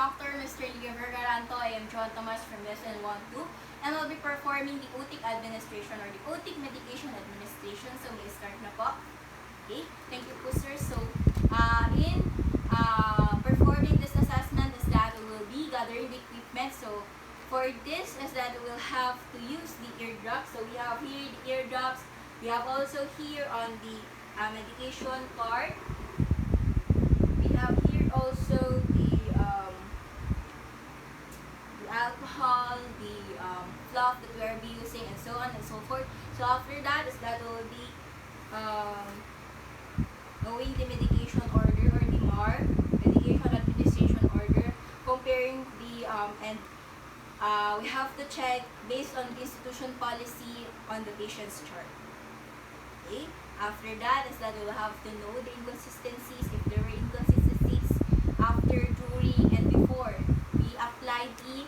Dr. Mr. Leo Vergaranto. I am John Tomas from Lesson 1-2 and I'll be performing the Otic administration or the Otic medication administration. So, may start na po. Okay, thank you po sir. So, in performing this assessment is that we will be gathering the equipment. So, for this is that we will have to use the eardrops. So, we have here the eardrops. We have also here on the medication part. We have here also the alcohol, the fluff that we are be using, and so on and so forth. So after that is that will be knowing the medication order or the MAR, medication administration order, comparing the and we have to check based on the institution policy on the patient's chart. Okay. After that is that we will have to know the inconsistencies, if there were inconsistencies after, during, and before we applied the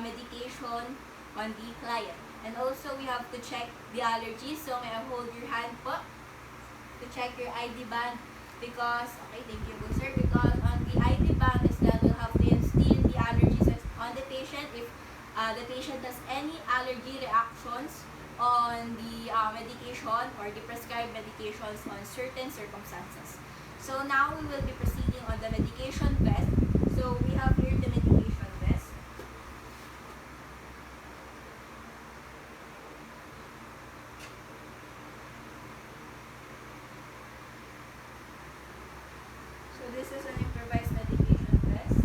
medication on the client. And also we have to check the allergies. So may I hold your hand po to check your ID band because, okay, thank you po sir, because on the ID band is that we'll have to instill the allergies on the patient if the patient has any allergy reactions on the medication or the prescribed medications on certain circumstances. So now we will be proceeding on the medication vest. So we have here the medication vest. So this is an improvised medication vest.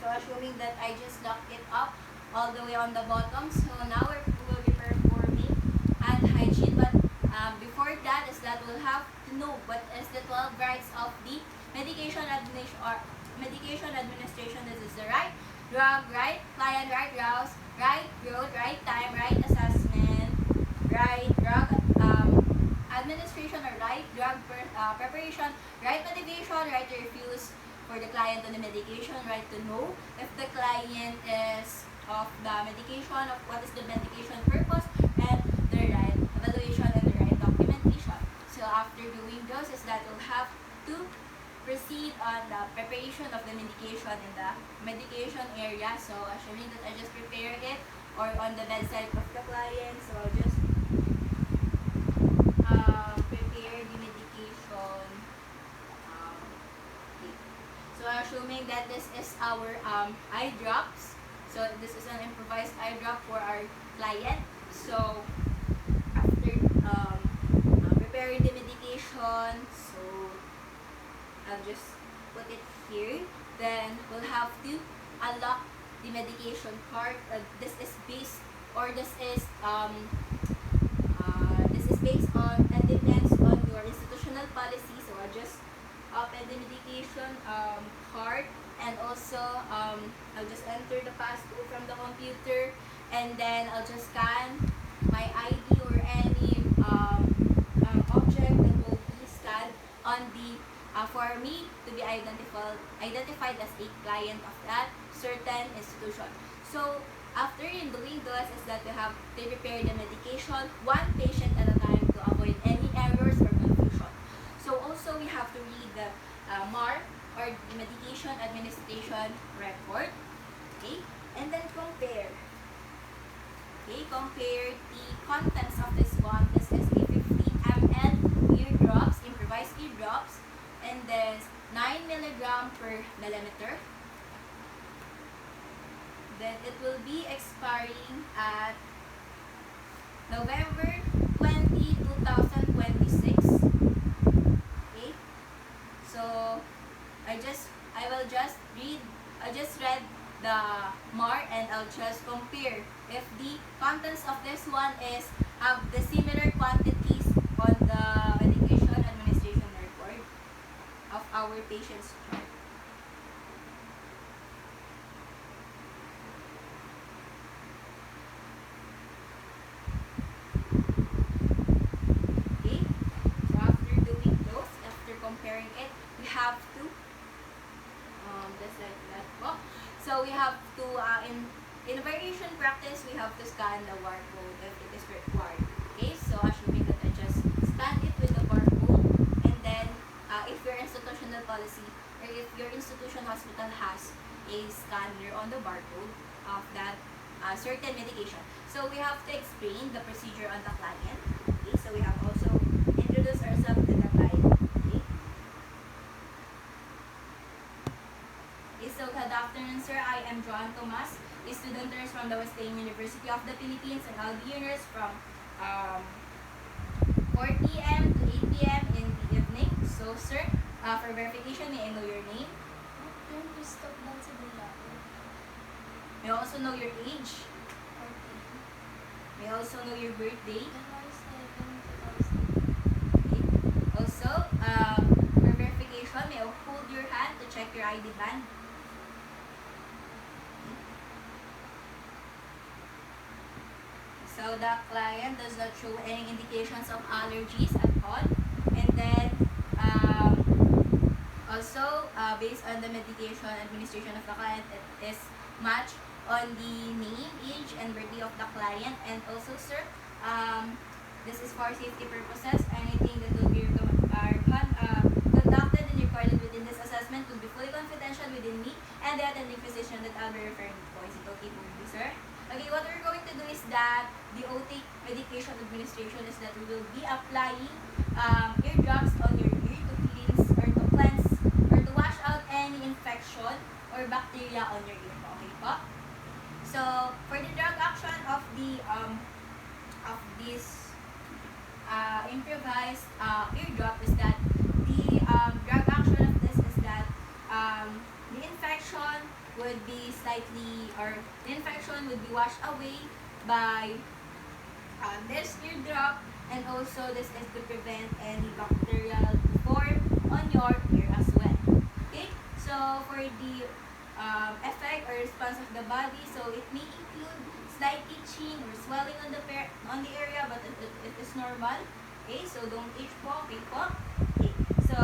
So assuming that I just lock it up all the way on the bottom. So now we will be performing hand hygiene. But before that is that we'll have to know what is the 12 rights of the medication administration. This is the right drug, right client, right rouse, right road, right time, right assessment, right drug administration or right drug preparation, right motivation, right to refuse for the client on the medication, right to know if the client is of the medication, of what is the medication purpose, and the right evaluation and the right documentation. So after doing those is that we'll have to proceed on the preparation of the medication in the medication area. So assuming that I just prepare it or on the bedside of the client, so I'll just prepare the medication. So assuming that this is our eye drops, so this is an improvised eye drop for our client. So after preparing the medication, so I'll just put it here. Then we'll have to unlock the medication part. This is based based on and depends on your institutional policy. So I'll just open the medication card and also I'll just enter the passcode from the computer and then I'll just scan my ID or any object that will be scanned on the for me to be identified as a client of that certain institution. So after in doing this is that we have to prepare the medication one patient at a time to avoid any errors or confusion. So also we have to read the MAR or the medication administration record, okay, and then compare. Okay, compare the contents of this one. This is a 15 ml eardrops, improvised eardrops, and then 9 milligram per millimeter. Then it will be expiring at November 20, 2026. Okay. So I just read the MAR and I'll just compare if the contents of this one is have the similar quantities on the medication administration record of our patient's chart. Okay, so after doing those, after comparing it, we have to just like that po. So we have to in variation practice we have to scan the barcode if it is required. Okay, so assuming that I just scan it with the barcode, and then if your institutional policy or if your institution hospital has a scanner on the barcode of that certain medication. So we have to explain the procedure on the client. Okay, so we have also introduced ourselves to the client. Okay. Okay, so good afternoon, sir. I am Joan Tomas, a student nurse from the Wesleyan University of the Philippines, and I'll be your nurse from 4 p.m. to 8 p.m. in the evening. So, sir, for verification, may I know your name? May I also know your age? May I also know your birthday? Okay. Also, for verification, may I hold your hand to check your ID band? So the client does not show any indications of allergies at all. And then also based on the medication administration of the client, it is matched on the name, age, and birthday of the client. And also, sir, this is for safety purposes. Anything that will be conducted and recorded within this assessment will be fully confidential within me and the attending physician that I'll be referring to. Is it okay with you, sir? Okay, what we're going to do is that the Otic medication administration is that we will be applying ear drops on your ear to cleanse or to wash out any infection or bacteria on your ear. Okay po? So for the drug action of the this improvised ear drop is that the drug action of this is that the infection would be washed away by this ear drop, and also this is to prevent any bacterial form on your ear as well. Okay, so for the effect or response of the body, so it may include slight itching or swelling on the area, but it is normal. Okay, so don't itch po. Okay po. Okay, so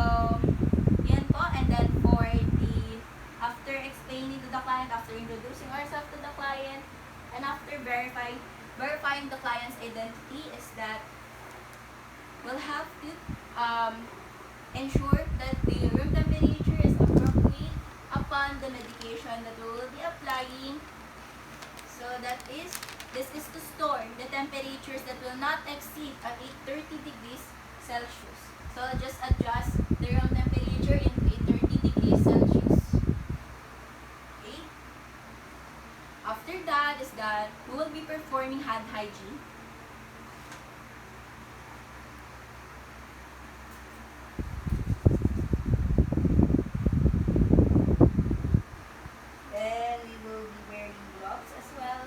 yan po. And then for the after explaining to the client, after introducing ourselves to the client, and after verifying the client's identity, is that we'll have to ensure that the room temperature is appropriate upon the medication that we will be applying. So this is to store the temperatures that will not exceed at 30 degrees Celsius. So just adjust the room temperature into 30 degrees Celsius. Okay. After that is that we will be performing hand hygiene. Then we will be wearing gloves as well.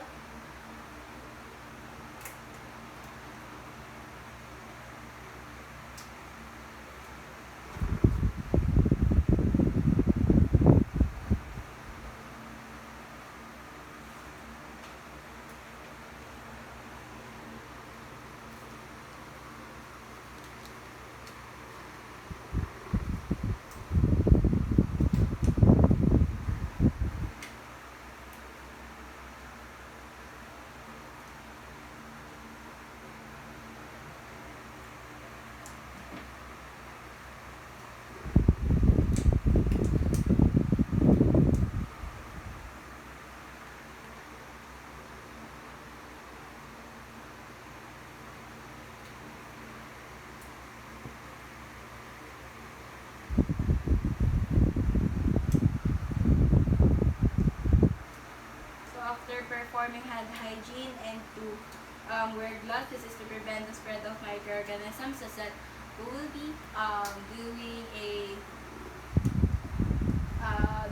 After performing hand hygiene and to wear gloves, this is to prevent the spread of microorganisms, so that we will be doing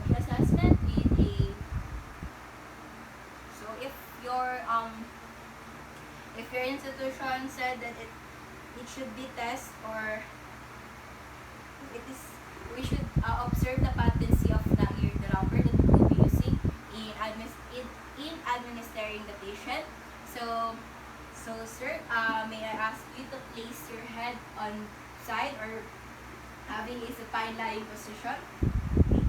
the assessment in a. So if your institution said that it should be test, or we should observe the patency of the ear dropper that we will be using in administering the patient. So sir, may I ask you to place your head on side or having a supine lying position. Okay.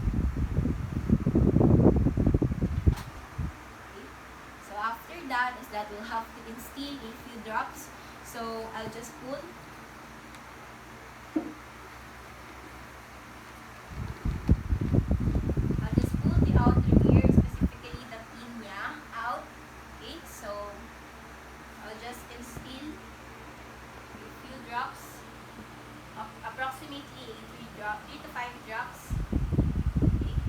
So after that is that we'll have to instill a few drops. So I'll just pull. I'll just pull the outer ear, specifically the pinna, out. Okay, so I'll just instill a few drops, approximately 3 to 5 drops. Okay.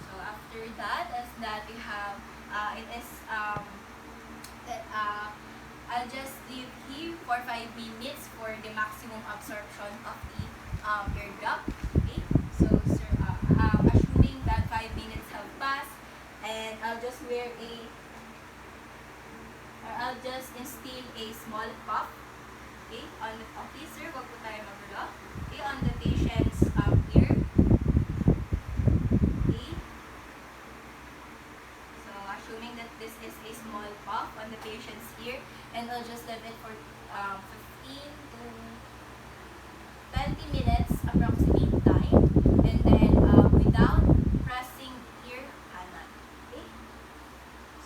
So after that, as that we have, it is I'll just leave here for 5 minutes for the maximum absorption of the ear drop. Okay, so sir, assuming that 5 minutes have passed, and I'll just I'll just instill a small puff. Okay, on the okay, sir, wag po tayo magulo. Okay, on the patient's ear. Okay. So assuming that this is a small puff on the patient's ear, and I'll just leave it for 15 to 20 minutes approximate time, and then without pressing ear kanan. Okay.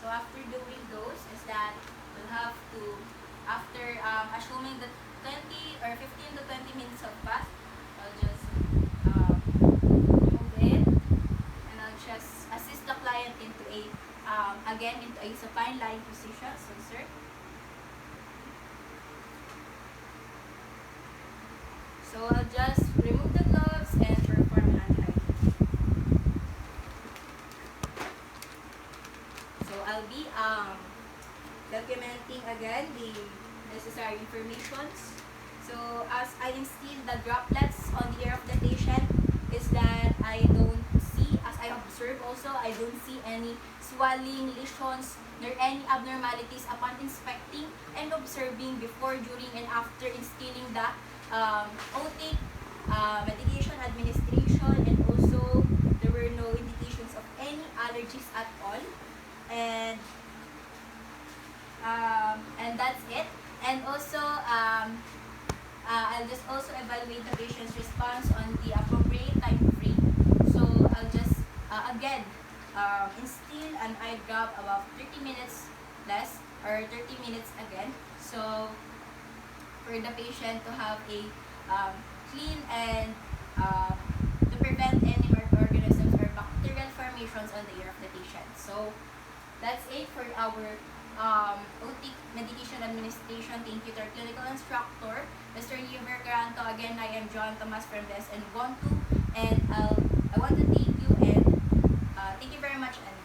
So after doing those, is that we'll have to, after assuming that 20 or 15 to 20 minutes have passed, I'll just remove it, and I'll just assist the client into a again into a supine lying position. So sir, so I'll just remove the gloves and perform hand hygiene. So I'll be documenting again the necessary informations. So as I instill the droplets on the ear of the patient, is that I don't see, as I observe also, I don't see any swelling, lesions, nor any abnormalities upon inspecting and observing before, during, and after instilling the Otic medication administration, and also there were no indications of any allergies at all, and that's it. And also I'll just also evaluate the patient's response on the appropriate time frame. So I'll just again instill an eye drop about 30 minutes less, or 30 minutes again. So for the patient to have a clean, and to prevent any microorganisms or bacterial formations on the ear of the patient. So that's it for our Otic medication administration. Thank you to our clinical instructor, Mr. Liver Garanto. Again, I am John Tomas from BSN 12, and I want to thank you, and thank you very much, and